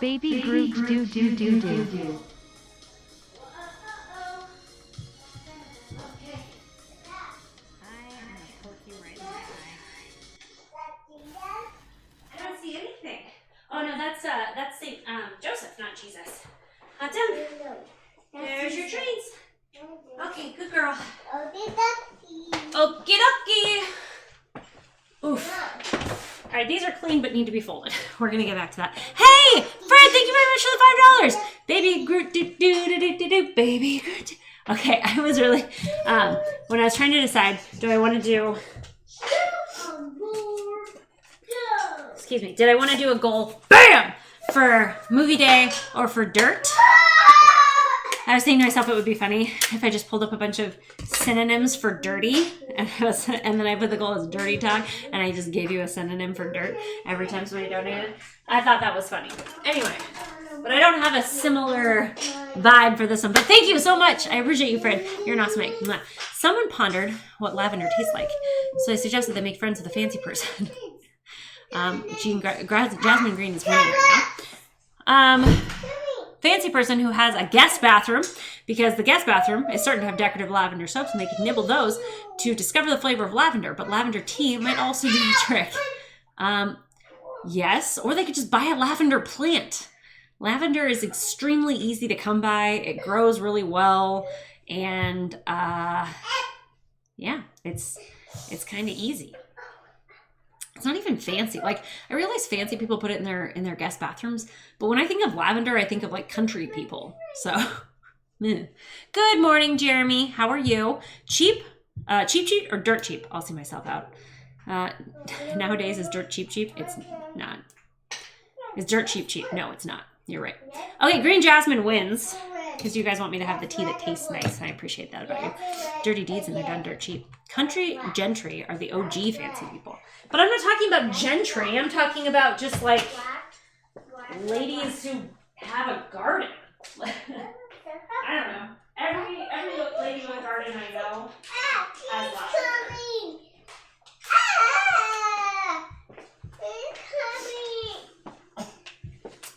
Baby Groot do do do do. I don't see anything. Oh no, that's Saint Joseph, not Jesus. Hot down. There's your trains. Okay, good girl. Okie dokie. Oof. All right, these are clean but need to be folded. We're gonna get back to that. Hey, Fred, thank you very much for the $5. Baby Groot, do do do do do do. Baby Groot. Okay, I was really when I was trying to decide, do I want to do? Excuse me. Did I want to do a goal? Bam! For movie day or for dirt? I was thinking to myself it would be funny if I just pulled up a bunch of synonyms for dirty and then I put the goal as dirty talk and I just gave you a synonym for dirt every time somebody donated. I thought that was funny. Anyway, but I don't have a similar vibe for this one. But thank you so much. I appreciate you, Fred. You're an awesome mate. Someone pondered what lavender tastes like. So I suggested they make friends with a fancy person. Jasmine Green is winning right now. Fancy person who has a guest bathroom, because the guest bathroom is starting to have decorative lavender soaps and they can nibble those to discover the flavor of lavender, but lavender tea might also do the trick. Yes, or they could just buy a lavender plant. Lavender is extremely easy to come by. It grows really well, and yeah, it's kind of easy. It's not even fancy. Like, I realize fancy people put it in their guest bathrooms, but when I think of lavender, I think of like country people. So, good morning, Jeremy. How are you? Cheap or dirt cheap? I'll see myself out. Nowadays, is dirt cheap? It's not. Is dirt cheap? No, it's not. You're right. Okay, Green Jasmine wins because you guys want me to have the tea that tastes nice, and I appreciate that about you. Dirty deeds and they're done dirt cheap. Country gentry are the OG fancy people. But I'm not talking about gentry. I'm talking about just like ladies who have a garden. I don't know. Every lady with a garden I know has lavender.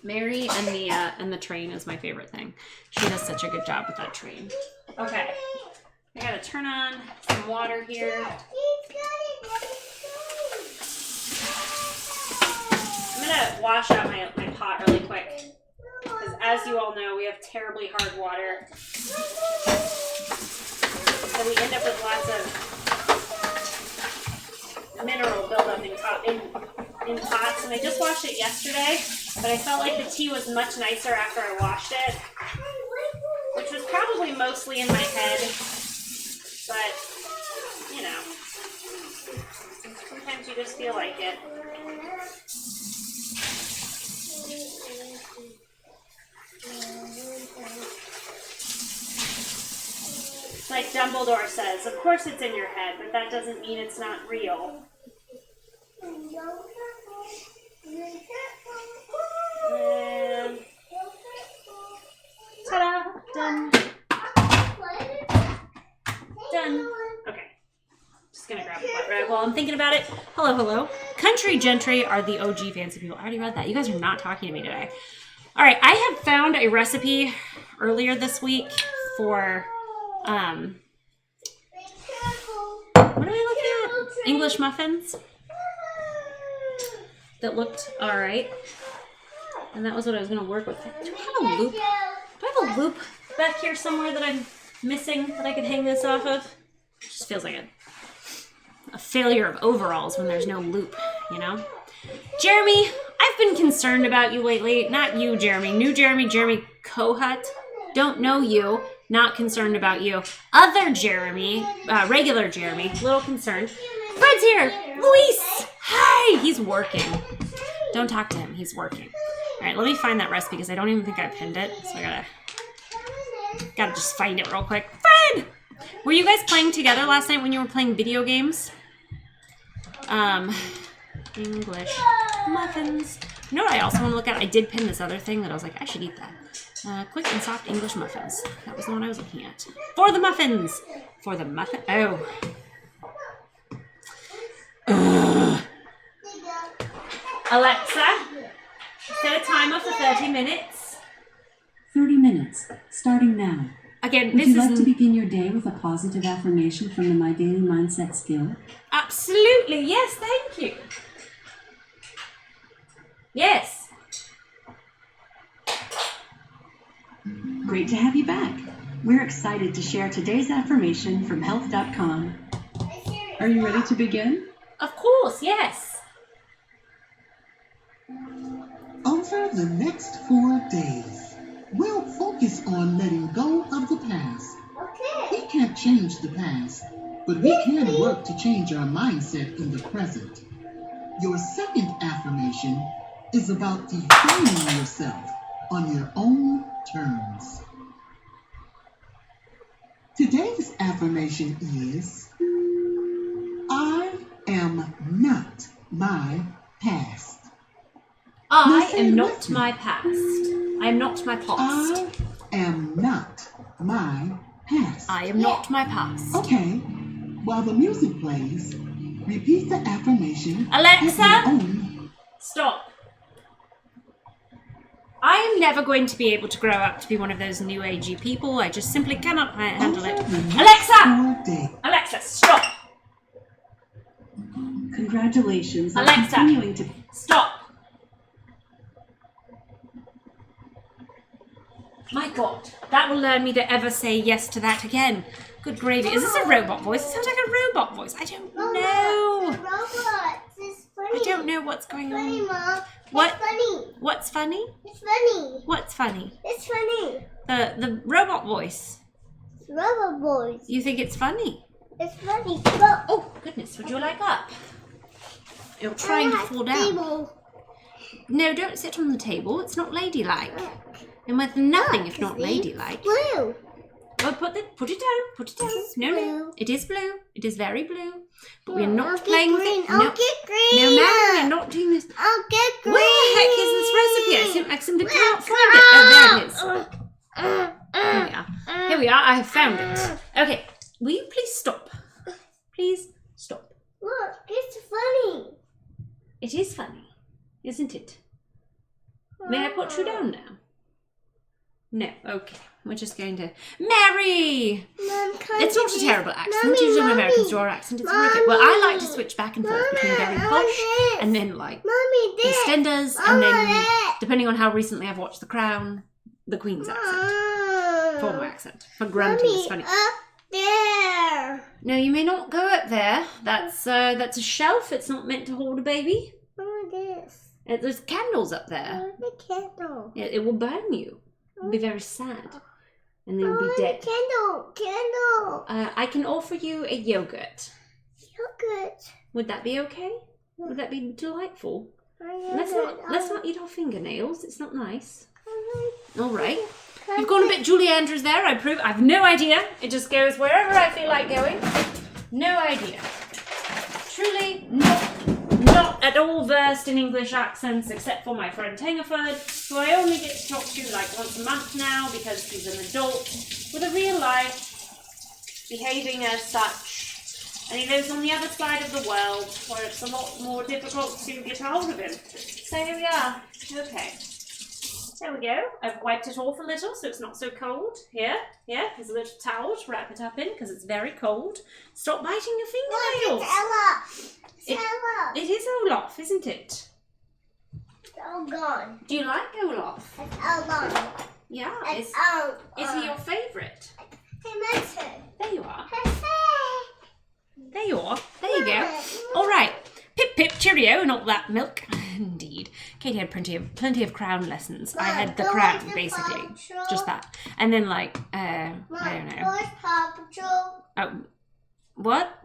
Mary and the train is my favorite thing. She does such a good job with that train. Okay, I gotta turn on some water here. I'm gonna wash out my pot really quick because, as you all know, we have terribly hard water, so we end up with lots of mineral buildup in pots. And I just washed it yesterday, but I felt like the tea was much nicer after I washed it, which was probably mostly in my head, but you know, sometimes you just feel like it. Like Dumbledore says, of course it's in your head, but that doesn't mean it's not real. And ta-da! Done. Done. Okay. Just gonna grab the butt rag while I'm thinking about it. Hello, hello. Country gentry are the OG fancy people. I already read that. You guys are not talking to me today. All right, I have found a recipe earlier this week for what are we looking at? English muffins that looked all right, and that was what I was going to work with. Do I have a loop? Do I have a loop back here somewhere that I'm missing that I could hang this off of? It just feels like a failure of overalls when there's no loop, you know? Jeremy, I've been concerned about you lately. Not you, Jeremy. New Jeremy, Jeremy Kohut. Don't know you. Not concerned about you. Other Jeremy, regular Jeremy, little concerned. Fred's here. Luis. Hi. He's working. Don't talk to him. He's working. All right, let me find that recipe because I don't even think I pinned it. So I gotta just find it real quick. Fred, were you guys playing together last night when you were playing video games? English muffins. You know what I also want to look at? I did pin this other thing that I was like, I should eat that. Quick and soft English muffins. That was the one I was looking at. For the muffins. For the muffin. Oh. Alexa, Set a timer for 30 minutes. 30 minutes, starting now. Again, Would this you like is to begin your day with a positive affirmation from the My Daily Mindset skill? absolutely, yes, thank you. Yes. Great to have you back. We're excited to share today's affirmation from health.com. Are you ready to begin? Of course, yes. Over the next 4 days, we'll focus on letting go of the past. We can't change the past, but we can work to change our mindset in the present. Your second affirmation is about defining yourself on your own terms. Today's affirmation is, I am not my past. I am not my past. I am not my past. I am not my past. I am not my past. Okay, while the music plays, repeat the affirmation. Alexa? at your own. Stop. I am never going to be able to grow up to be one of those new agey people. I just simply cannot handle it. Over the next Alexa! 4 days. Alexa, stop. Congratulations on Alexa. continuing to... Stop. My God, that will learn me to ever say yes to that again. Good gravy. Is this a robot voice? It sounds like a robot voice. I don't know. Robot. It's funny. I don't know what's going Funny, on. Mom. What? It's funny. What's funny? It's funny. What's funny? It's funny. The robot voice. It's Robot boys. You think it's funny? It's funny. Look. Oh, goodness. Would you like up? You're trying to fall down. Table. No, don't sit on the table. It's not ladylike. And with nothing if not ladylike. Blue. Well, put it down. Put it down. It's No, no. blue. It is blue. It is very blue. But we're I'll not get playing with green. it. I'll No, get green. no, ma'am. We're not doing this. I'll get green. Where the heck is this recipe? I simply cannot find it. Oh, there it is. Here we are. Here we are. I have found it. Okay. Will you please stop? Please stop. Look, it's funny. It is funny, isn't it? May I put you down now? No. Okay. We're just going to... Mary! Mom, It's not a terrible accent. Mommy, Usually when Mommy. Americans do our accent, it's horrific. Well, I like to Mommy. switch back and forth between Mama, very I posh want this. and then like Mommy, this. EastEnders, I and then want it. depending on how recently I've watched The Crown, the Queen's accent. Formal accent. For grunting is funny. Up there. No, you may not go up there. That's a shelf. It's not meant to hold a baby. Oh, this. There's candles up there. Oh, the candle. It will burn you. You'll be very sad. And then you'll be Oh, dead. the candle. I can offer you a yogurt. Yogurt. Would that be okay? Would that be delightful? Oh, Let's not eat our fingernails. It's not nice. Oh, All right. You've gone a bit Julie Andrews there. I've no idea. It just goes wherever I feel like going. No idea. Truly not at all versed in English accents, except for my friend Tangerford, who I only get to talk to like once a month now because he's an adult with a real life, behaving as such, and he lives on the other side of the world where it's a lot more difficult to get a hold of him. So here we are. Okay. There we go. I've wiped it off a little so it's not so cold. Here, here's a little towel to wrap it up in because it's very cold. Stop biting your fingernails. Look, Ella. It- Ella. It is Olaf, isn't it? It's all gone. Do you like Olaf? It's all gone. Yeah. It's all Is he your favourite? Hey, my turn. There you are. Hey. There you are. There you go. All right. Pip pip cheerio and all that milk. Indeed. Katie had plenty of crown lessons. I had the Mom, crown go basically, watch Paw Patrol. just that, and then like I don't know. Where's Paw Patrol? Oh, what?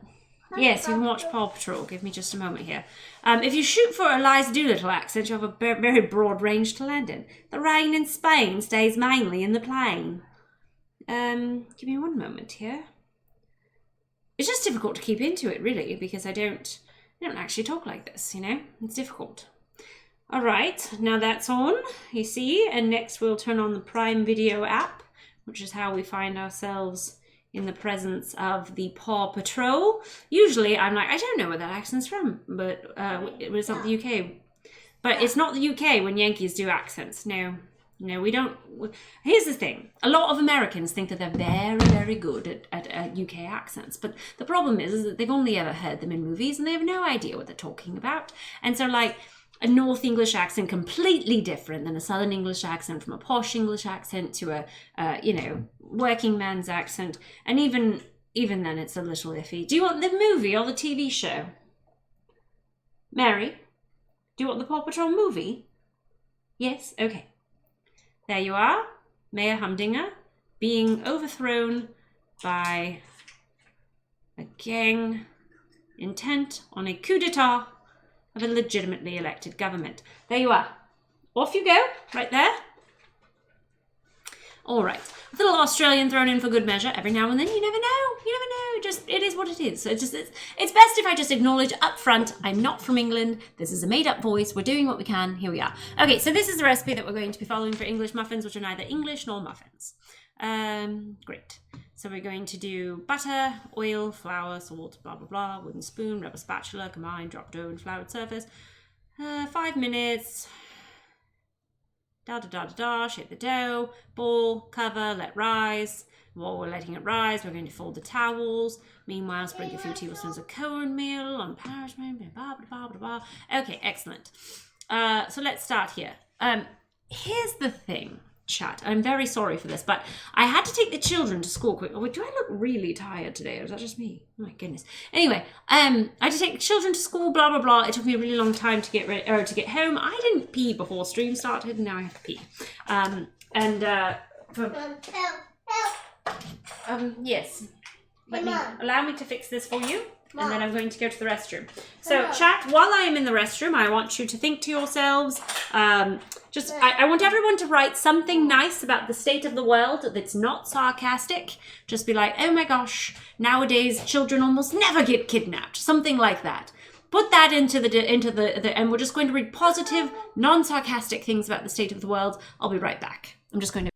Yes, you can watch Paw Patrol. Give me just a moment here. If you shoot for Eliza Doolittle accent, you have a very broad range to land in. The rain in Spain stays mainly in the plain. Give me one moment here. It's just difficult to keep into it, really, because I don't actually talk like this, you know? It's difficult. All right, now that's on, you see, and next we'll turn on the Prime Video app, which is how we find ourselves in the presence of the Paw Patrol. Usually I'm like, I don't know where that accent's from, but it was not the UK. But it's not the UK when Yankees do accents. No, we don't. Here's the thing. A lot of Americans think that they're very, very good at UK accents. But the problem is that they've only ever heard them in movies and they have no idea what they're talking about. And so, like, a North English accent completely different than a Southern English accent, from a posh English accent to a, working man's accent. And even then, it's a little iffy. Do you want the movie or the TV show? Mary? Do you want the Paw Patrol movie? Yes? Okay. There you are. Mayor Humdinger being overthrown by a gang intent on a coup d'etat of a legitimately elected government. There you are. Off you go, right there. All right. A little Australian thrown in for good measure every now and then. You never know. Just, it is what it is. So it's best if I just acknowledge up front, I'm not from England. This is a made-up voice. We're doing what we can. Here we are. Okay, so this is the recipe that we're going to be following for English muffins, which are neither English nor muffins. Great. So we're going to do butter, oil, flour, salt, blah, blah, blah, wooden spoon, rubber spatula, combine, drop dough and floured surface. 5 minutes. Shape the dough, ball, cover, let rise. While we're letting it rise, we're going to fold the towels. Meanwhile, sprinkle a few tablespoons of cornmeal on parchment, blah, blah, blah, blah, blah. Okay, excellent. So let's start here. Here's the thing, chat. I'm very sorry for this, but I had to take the children to school quick. Oh, do I look really tired today, or is that just me? Oh my goodness. Anyway, I had to take the children to school, blah, blah, blah. It took me a really long time to get ready, or to get home. I didn't pee before stream started, and now I have to pee. Yes. Allow me to fix this for you, and then I'm going to go to the restroom. So, chat, while I am in the restroom, I want you to think to yourselves, I want everyone to write something nice about the state of the world that's not sarcastic. Just be like, oh my gosh, nowadays children almost never get kidnapped. Something like that. Put that into the and we're just going to read positive, non-sarcastic things about the state of the world. I'll be right back. I'm just going to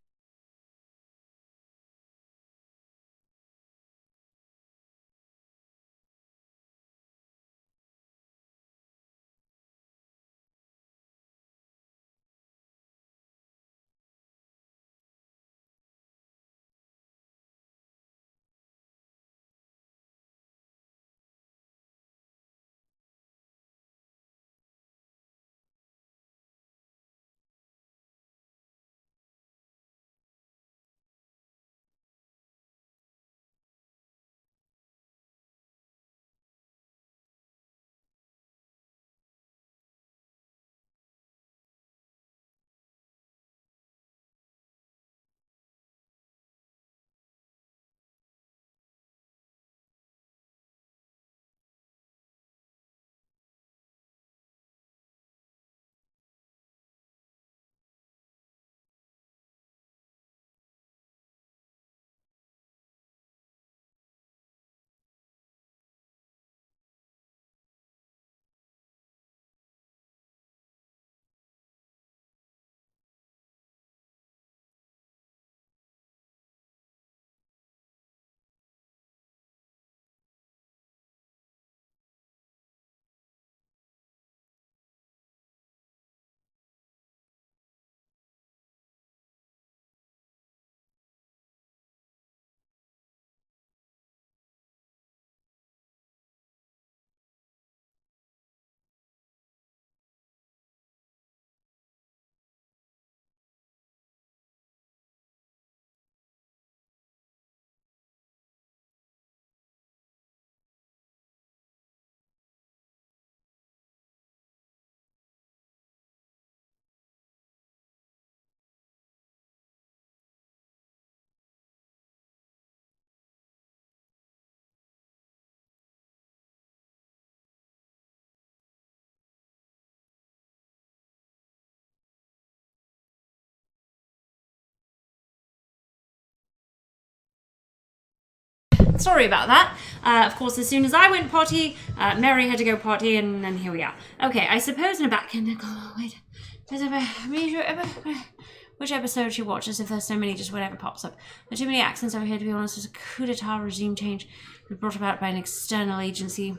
Sorry about that. Of course, as soon as I went potty, Mary had to go potty, and then here we are. Okay, I suppose in a back... Wait. Which episode she watches, if there's so many, just whatever pops up. There are too many accents over here, to be honest. There's a coup d'etat regime change brought about by an external agency.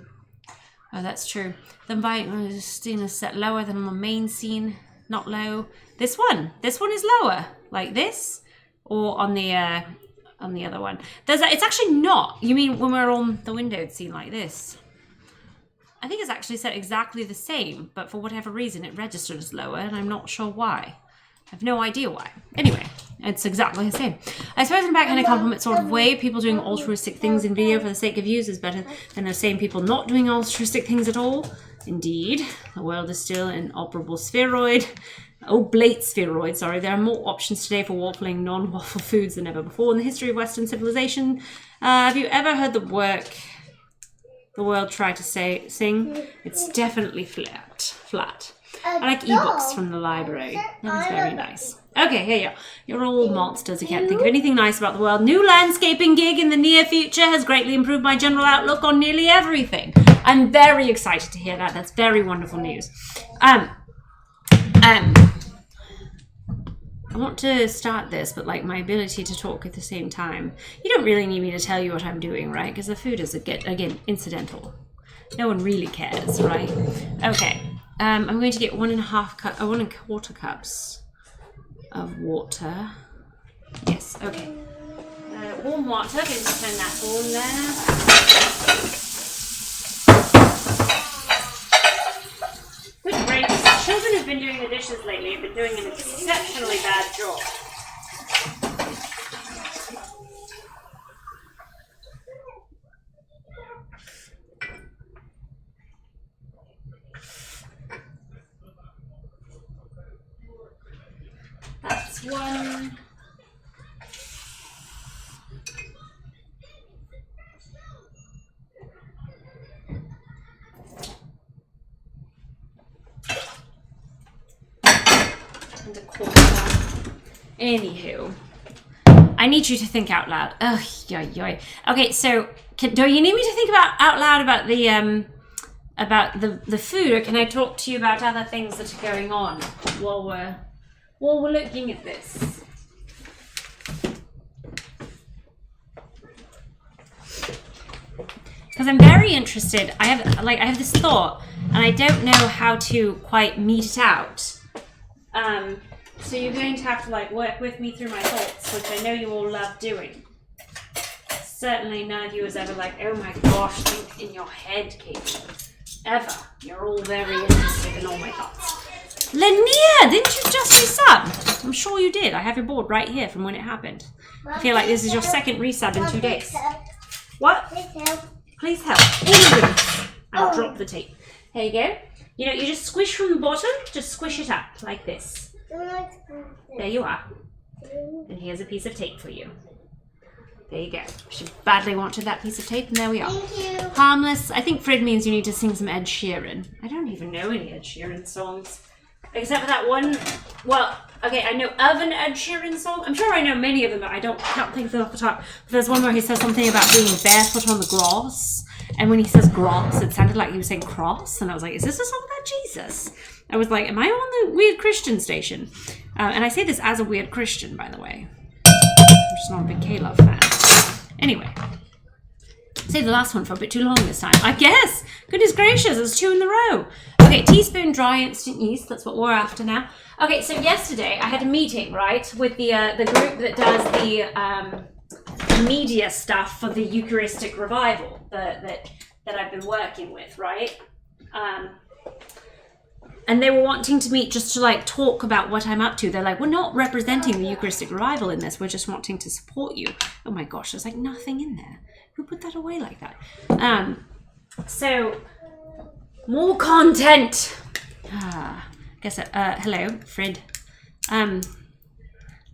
Oh, that's true. The light scene is set lower than on the main scene. Not low. This one is lower, like this, or on the other one. It's actually not. You mean when we're on the windowed scene like this? I think it's actually set exactly the same, but for whatever reason it registered as lower, and I'm not sure why. I have no idea why. Anyway, it's exactly the same. I suppose in a backhanded compliment sort of way, people doing altruistic things in video for the sake of views is better than those same people not doing altruistic things at all. Indeed, the world is still an operable spheroid. Oblate spheroid, sorry. There are more options today for waffling non-waffle foods than ever before in the history of Western civilization. Have you ever heard the work the world tried to sing? It's definitely flat. I like ebooks from the library. That is very nice. Okay, here you are. You're all monsters. I can't think of anything nice about the world. New landscaping gig in the near future has greatly improved my general outlook on nearly everything. I'm very excited to hear that. That's very wonderful news. I want to start this, but like my ability to talk at the same time. You don't really need me to tell you what I'm doing, right? Because the food is, again, incidental. No one really cares, right? Okay. I'm going to get 1.25 cups of water. Yes, okay. Warm water, going to turn that on there. Good gracious, children who've been doing the dishes lately have been doing an exceptionally bad job. That's one. And a quarter. Anywho, I need you to think out loud. Ugh, yoy. Okay, so do you need me to think out loud about the food, or can I talk to you about other things that are going on while we're looking at this? Because I'm very interested. I have this thought, and I don't know how to quite meet it out. So you're going to have to work with me through my thoughts, which I know you all love doing. Certainly none of you is ever like, oh my gosh, think in your head, Katie. Ever. You're all very interested in all my thoughts. Lanier, didn't you just resub? I'm sure you did. I have your board right here from when it happened. I feel like this is your second resub in 2 days. What? Please help. I'll drop the tape. There you go. You know, you just squish from the bottom, just squish it up like this. There you are. And here's a piece of tape for you. There you go. She badly wanted that piece of tape, and there we are. Thank you. Harmless. I think Fred means you need to sing some Ed Sheeran. I don't even know any Ed Sheeran songs. Except for that one. Well, okay, I know of an Ed Sheeran song. I'm sure I know many of them, but I can't think of them off the top. There's one where he says something about being barefoot on the grass. And when he says grass, it sounded like he was saying cross. And I was like, is this a song about Jesus? I was like, am I on the Weird Christian station? And I say this as a weird Christian, by the way. I'm just not a big K-Love fan. Anyway. Save the last one for a bit too long this time, I guess. Goodness gracious, there's 2 in a row. Okay, teaspoon dry instant yeast. That's what we're after now. Okay, so yesterday I had a meeting, right, with the group that does the media stuff for the Eucharistic revival that I've been working with, right? And they were wanting to meet just to talk about what I'm up to. They're like, we're not representing the Eucharistic revival in this. We're just wanting to support you. Oh my gosh, there's nothing in there. Who put that away like that? So more content. Hello, Fred.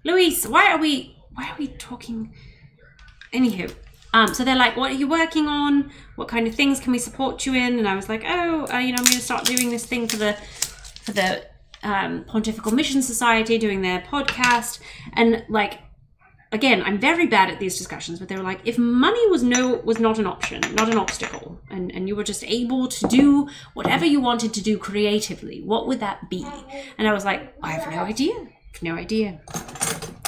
Louise, why are we talking? Anywho, so they're like, what are you working on? What kind of things can we support you in? And I was like, I'm going to start doing this thing for the Pontifical Mission Society, doing their podcast. And again, I'm very bad at these discussions, but they were like, if money was not an option, not an obstacle, and you were just able to do whatever you wanted to do creatively, what would that be? And I was like, I have no idea.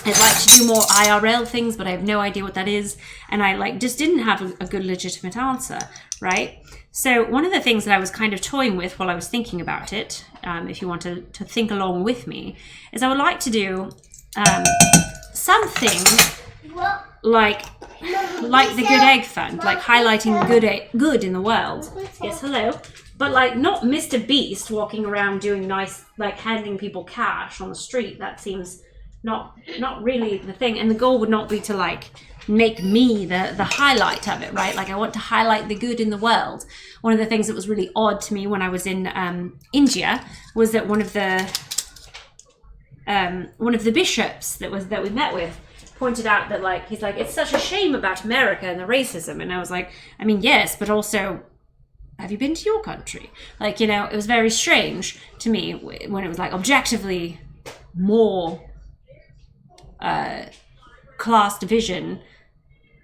I'd like to do more IRL things, but I have no idea what that is. And I like just didn't have a good legitimate answer, right? So one of the things that I was kind of toying with while I was thinking about it, if you want to think along with me, is I would like to do something like the Good Egg Fund, like highlighting good in the world. Yes, hello. But like not Mr. Beast walking around doing nice, like handing people cash on the street. That seems not really the thing. And the goal would not be to like make me the highlight of it, right? Like I want to highlight the good in the world. One of the things that was really odd to me when I was in India was that one of the bishops that we met with pointed out that like he's like, it's such a shame about America and the racism. And I was like, I mean, yes, but also, have you been to your country? Like, you know, it was very strange to me when it was like objectively more class division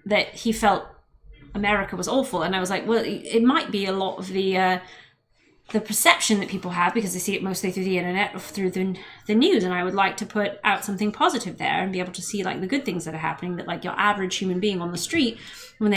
that he felt America was awful. And I was like, well, it might be a lot of the perception that people have because they see it mostly through the internet or through the news. And I would like to put out something positive there and be able to see like the good things that are happening that like your average human being on the street, when they